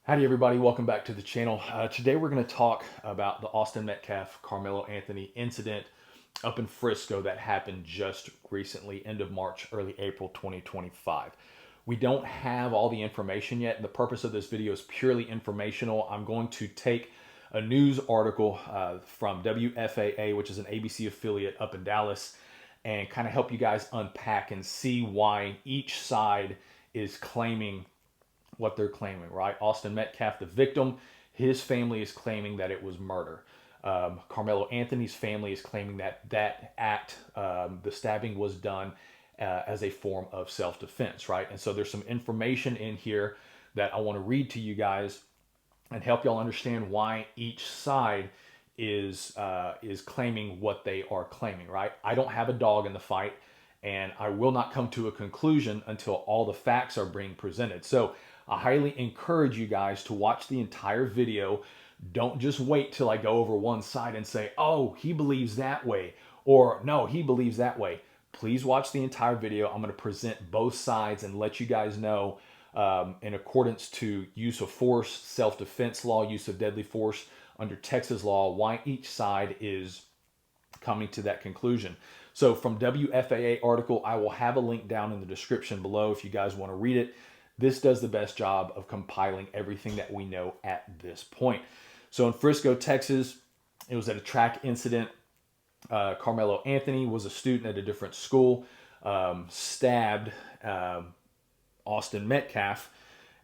Howdy everybody, welcome back to the channel. Today we're going to talk about the Austin Metcalf, Karmelo Anthony incident up in Frisco that happened just recently, end of March, early April 2025. We don't have all the information yet, and the purpose of this video is purely informational. I'm going to take a news article from WFAA, which is an ABC affiliate up in Dallas, and kind of help you guys unpack and see why each side is claiming what they're claiming, right? Austin Metcalf, the victim, his family is claiming that it was murder. Karmelo Anthony's family is claiming that that act, the stabbing, was done as a form of self-defense, right? And so there's some information in here that I want to read to you guys and help y'all understand why each side is claiming what they are claiming, right? I don't have a dog in the fight, and I will not come to a conclusion until all the facts are being presented. So I highly encourage you guys to watch the entire video. Don't just wait till I go over one side and say, oh, he believes that way, or no, he believes that way. Please watch the entire video. I'm going to present both sides and let you guys know in accordance to use of force, self-defense law, use of deadly force under Texas law, why each side is coming to that conclusion. So from WFAA article, I will have a link down in the description below if you guys want to read it. This does the best job of compiling everything that we know at this point. So in Frisco, Texas, it was at a track incident. Karmelo Anthony was a student at a different school, stabbed Austin Metcalf,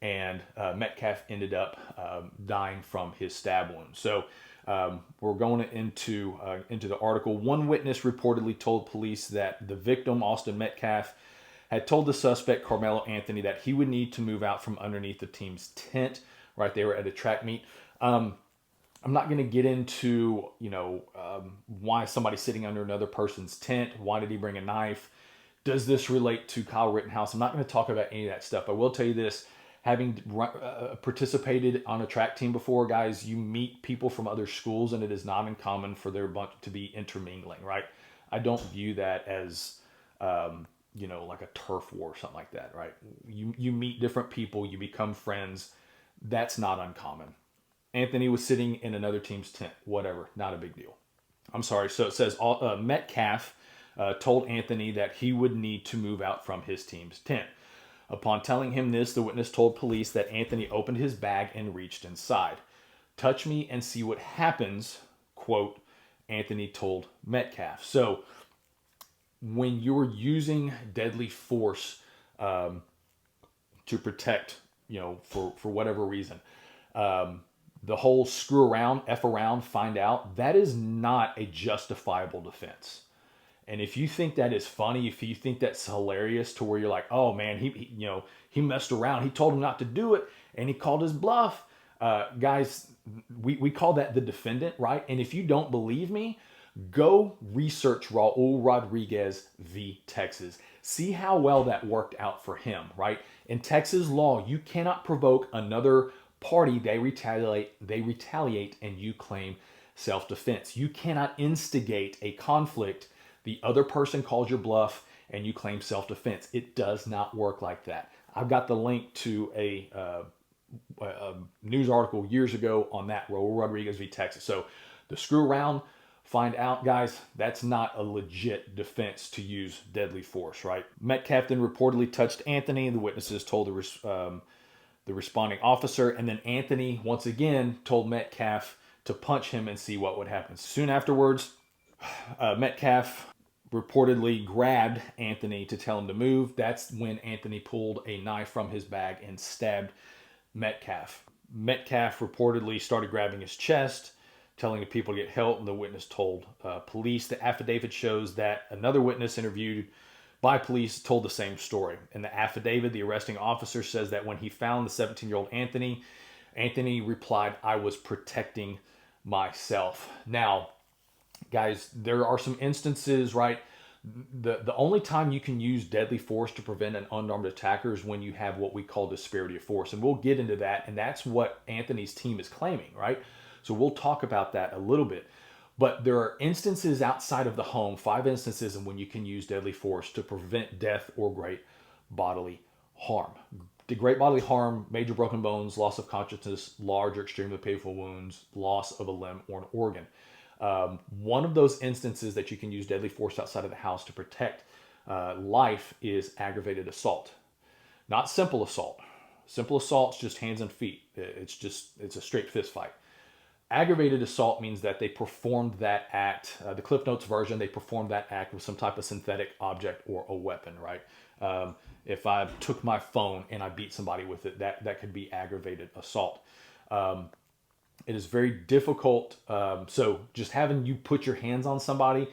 and Metcalf ended up dying from his stab wound. So we're going into the article. One witness reportedly told police that the victim, Austin Metcalf, had told the suspect, Karmelo Anthony, that he would need to move out from underneath the team's tent. Right, they were at a track meet. I'm not going to get into, why somebody's sitting under another person's tent. Why did he bring a knife? Does this relate to Kyle Rittenhouse? I'm not going to talk about any of that stuff. I will tell you this. Having participated on a track team before, guys, you meet people from other schools, and it is not uncommon for their bunch to be intermingling, right? I don't view that as like a turf war or something like that, right? You meet different people, you become friends. That's not uncommon. Anthony was sitting in another team's tent, whatever, not a big deal. I'm sorry. So it says Metcalf told Anthony that he would need to move out from his team's tent. Upon telling him this, the witness told police that Anthony opened his bag and reached inside. Touch me and see what happens, quote, Anthony told Metcalf. So when you're using deadly force to protect, for whatever reason, the whole screw around, F around, find out, that is not a justifiable defense. And if you think that is funny, if you think that's hilarious to where you're like, oh man, he messed around, he told him not to do it, and he called his bluff. Guys, we call that the defendant, right? And if you don't believe me, go research Raul Rodriguez v. Texas. See how well that worked out for him, right? In Texas law, you cannot provoke another party. They retaliate, and you claim self-defense. You cannot instigate a conflict. The other person calls your bluff, and you claim self-defense. It does not work like that. I've got the link to a news article years ago on that, Raul Rodriguez v. Texas. So the screw around, find out, guys, that's not a legit defense to use deadly force, right? Metcalf then reportedly touched Anthony. The witnesses told the responding officer, and then Anthony once again told Metcalf to punch him and see what would happen. Soon afterwards, Metcalf reportedly grabbed Anthony to tell him to move. That's when Anthony pulled a knife from his bag and stabbed Metcalf. Metcalf reportedly started grabbing his chest, telling the people to get help, and the witness told police. The affidavit shows that another witness interviewed by police told the same story. In the affidavit, the arresting officer says that when he found the 17-year-old Anthony, Anthony replied, "I was protecting myself." Now, guys, there are some instances, right? The only time you can use deadly force to prevent an unarmed attacker is when you have what we call disparity of force. And we'll get into that. And that's what Anthony's team is claiming, right? So we'll talk about that a little bit. But there are instances outside of the home, 5 instances in when you can use deadly force to prevent death or great bodily harm. The great bodily harm, major broken bones, loss of consciousness, large or extremely painful wounds, loss of a limb or an organ. One of those instances that you can use deadly force outside of the house to protect life is aggravated assault. Not simple assault. Simple assault's just hands and feet. It's a straight fist fight. Aggravated assault means that they performed that act, the Cliff Notes version, they performed that act with some type of synthetic object or a weapon, right? If I took my phone and I beat somebody with it, that could be aggravated assault. It is very difficult. So just having you put your hands on somebody,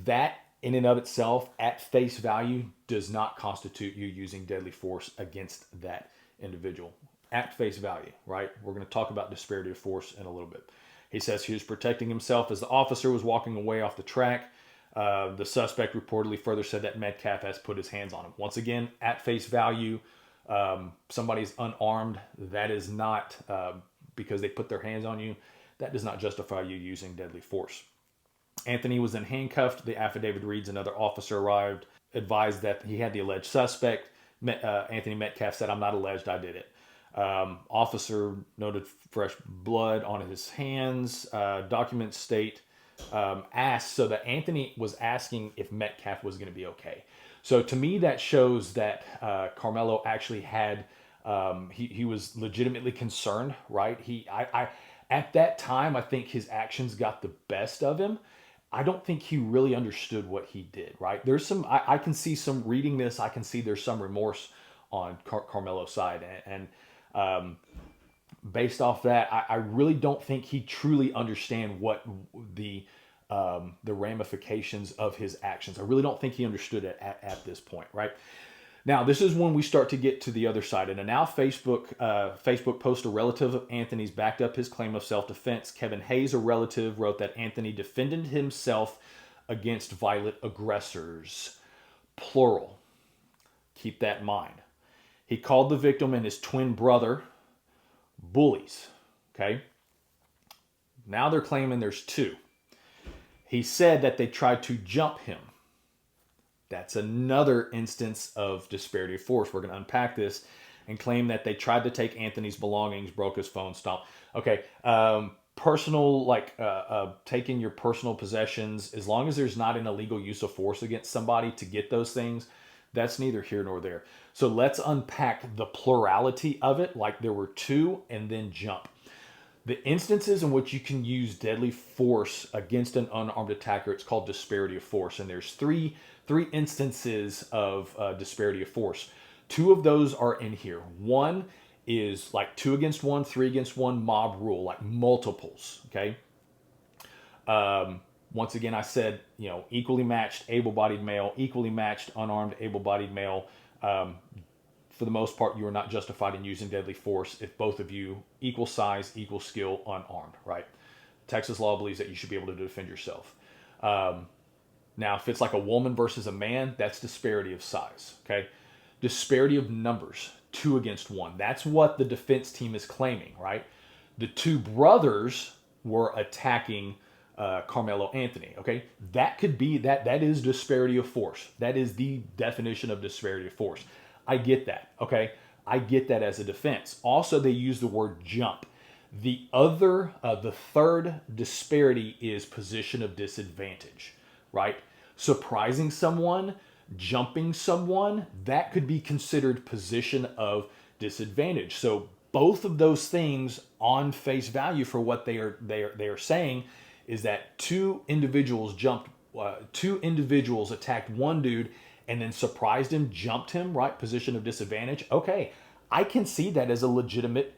that in and of itself, at face value, does not constitute you using deadly force against that individual. At face value, right? We're going to talk about disparity of force in a little bit. He says he was protecting himself as the officer was walking away off the track. The suspect reportedly further said that Metcalf has put his hands on him. Once again, at face value, somebody's unarmed. That is not because they put their hands on you. That does not justify you using deadly force. Anthony was then handcuffed. The affidavit reads another officer arrived, advised that he had the alleged suspect. Anthony Metcalf said, "I'm not alleged, I did it." Officer noted fresh blood on his hands. Documents state asked, so that Anthony was asking if Metcalf was going to be okay. So to me, that shows that Karmelo actually had he was legitimately concerned, right? I at that time, I think his actions got the best of him. I don't think he really understood what he did, right? There's some, I can see some reading this, I can see there's some remorse on Karmelo's side. And based off that, I really don't think he truly understand what the ramifications of his actions. I really don't think he understood it at this point, right? Now, this is when we start to get to the other side. And now Facebook post a relative of Anthony's backed up his claim of self-defense. Kevin Hayes, a relative, wrote that Anthony defended himself against violent aggressors. Plural. Keep that in mind. He called the victim and his twin brother bullies. Okay? Now they're claiming there's two. He said that they tried to jump him. That's another instance of disparity of force. We're going to unpack this and claim that they tried to take Anthony's belongings, broke his phone, stomped. Okay, personal, like taking your personal possessions, as long as there's not an illegal use of force against somebody to get those things, that's neither here nor there. So let's unpack the plurality of it, like there were two, and then jump. The instances in which you can use deadly force against an unarmed attacker, it's called disparity of force. And there's three instances of disparity of force. Two of those are in here. One is like 2 against 1, 3 against 1 mob rule, like multiples, okay? Once again, I said, equally matched able-bodied male, equally matched unarmed able-bodied male. For the most part, you are not justified in using deadly force if both of you equal size, equal skill, unarmed, right? Texas law believes that you should be able to defend yourself. Now, if it's like a woman versus a man, that's disparity of size, okay? Disparity of numbers, 2 against 1. That's what the defense team is claiming, right? The two brothers were attacking Karmelo Anthony, okay? That could be, that is disparity of force. That is the definition of disparity of force. I get that, okay? I get that as a defense. Also, they use the word jump. The third disparity is position of disadvantage, right? Surprising someone, jumping someone, that could be considered position of disadvantage. So both of those things on face value for what they are saying is that two individuals attacked one dude and then surprised him, jumped him, right? Position of disadvantage. Okay, I can see that as a legitimate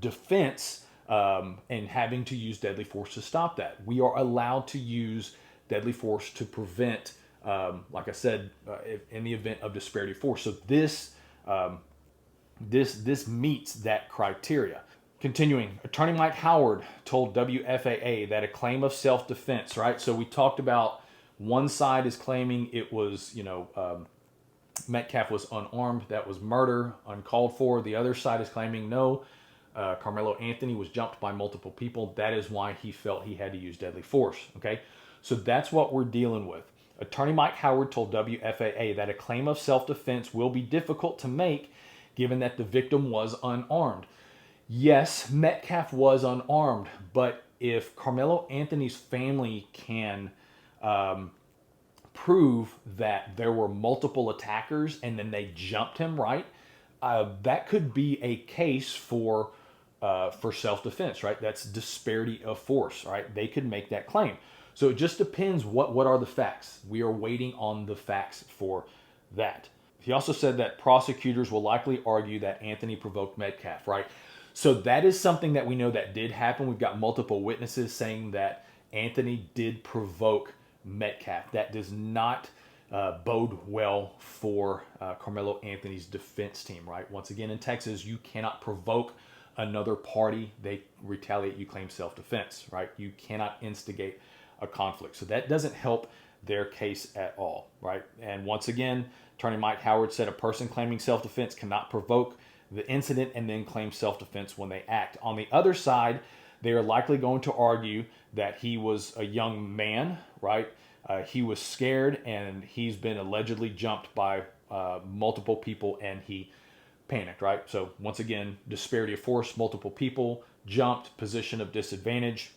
defense and having to use deadly force to stop that. We are allowed to use deadly force to prevent, like I said, in the event of disparity of force. So this meets that criteria. Continuing, Attorney Mike Howard told WFAA that a claim of self-defense, right? So we talked about one side is claiming it was, Metcalf was unarmed. That was murder, uncalled for. The other side is claiming no, Karmelo Anthony was jumped by multiple people. That is why he felt he had to use deadly force, okay? So that's what we're dealing with. Attorney Mike Howard told WFAA that a claim of self-defense will be difficult to make given that the victim was unarmed. Yes, Metcalf was unarmed, but if Karmelo Anthony's family can prove that there were multiple attackers and then they jumped him, right? That could be a case for self-defense, right? That's disparity of force, right? They could make that claim. So it just depends what are the facts. We are waiting on the facts for that. He also said that prosecutors will likely argue that Anthony provoked Metcalf, right? So that is something that we know that did happen. We've got multiple witnesses saying that Anthony did provoke Metcalf. That does not bode well for Karmelo Anthony's defense team, right? Once again, in Texas, you cannot provoke another party. They retaliate, you claim self-defense, right? You cannot instigate a conflict. So that doesn't help their case at all, right? And once again, Attorney Mike Howard said a person claiming self-defense cannot provoke the incident and then claim self-defense when they act. On the other side, they are likely going to argue that he was a young man, right? He was scared and he's been allegedly jumped by multiple people and he panicked, right? So once again, disparity of force, multiple people jumped, position of disadvantage.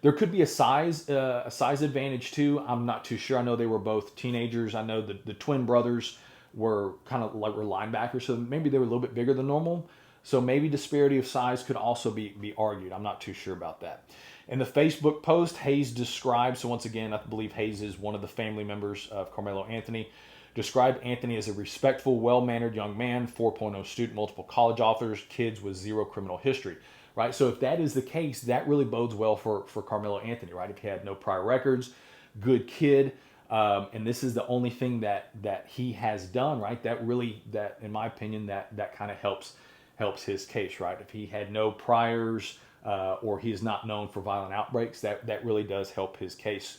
There could be a size advantage too. I'm not too sure. I know they were both teenagers. I know the twin brothers were kind of like were linebackers, so maybe they were a little bit bigger than normal. So maybe disparity of size could also be argued. I'm not too sure about that. In the Facebook post, Hayes described, so once again, I believe Hayes is one of the family members of Karmelo Anthony, described Anthony as a respectful, well-mannered young man, 4.0 student, multiple college offers, kids with zero criminal history, right? So if that is the case, that really bodes well for Karmelo Anthony, right? If he had no prior records, good kid, and this is the only thing that he has done, right? That really, that in my opinion, that kind of helps his case, right? If he had no priors or he is not known for violent outbreaks, that really does help his case.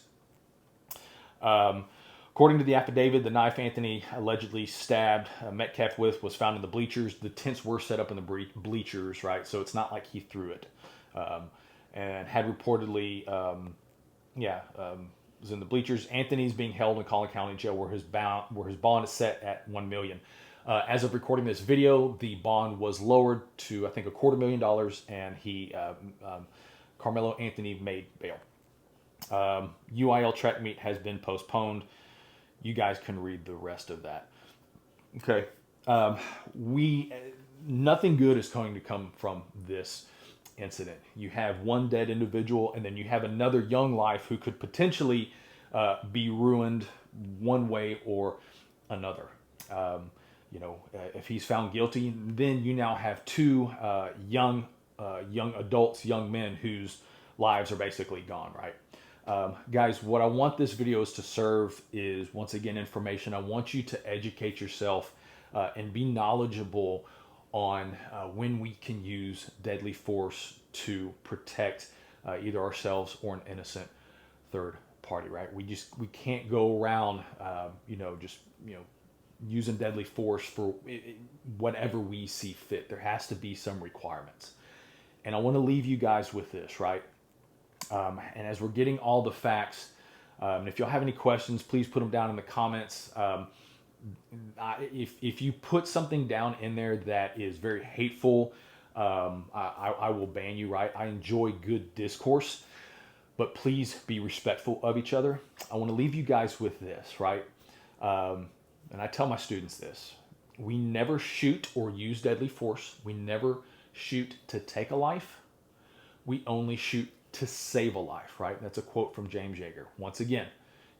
According to the affidavit, the knife Anthony allegedly stabbed Metcalf with was found in the bleachers. The tents were set up in the bleachers, right? So it's not like he threw it. And had reportedly, was in the bleachers. Anthony's being held in Collin County Jail where his bond is set at $1 million. As of recording this video, the bond was lowered to, I think, $250,000, and Karmelo Anthony made bail. UIL track meet has been postponed. You guys can read the rest of that. Okay. Nothing good is going to come from this incident. You have one dead individual, and then you have another young life who could potentially be ruined one way or another. If he's found guilty, then you now have two young adults, young men whose lives are basically gone, right? Guys, what I want this video is to serve is, once again, information. I want you to educate yourself and be knowledgeable on when we can use deadly force to protect either ourselves or an innocent third party, right? We can't go around, using deadly force for whatever we see fit. There has to be some requirements. And I want to leave you guys with this, right? And as we're getting all the facts, and if y'all have any questions, please put them down in the comments. If you put something down in there that is very hateful, I will ban you, right? I enjoy good discourse, but please be respectful of each other. I want to leave you guys with this, right? And I tell my students this: we never shoot or use deadly force. We never shoot to take a life. We only shoot to save a life, right? That's a quote from James Yeager. Once again,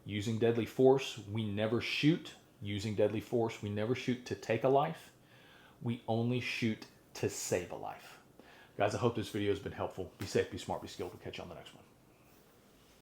using deadly force, we never shoot. Using deadly force, we never shoot to take a life. We only shoot to save a life. Guys, I hope this video has been helpful. Be safe, be smart, be skilled. We'll catch you on the next one.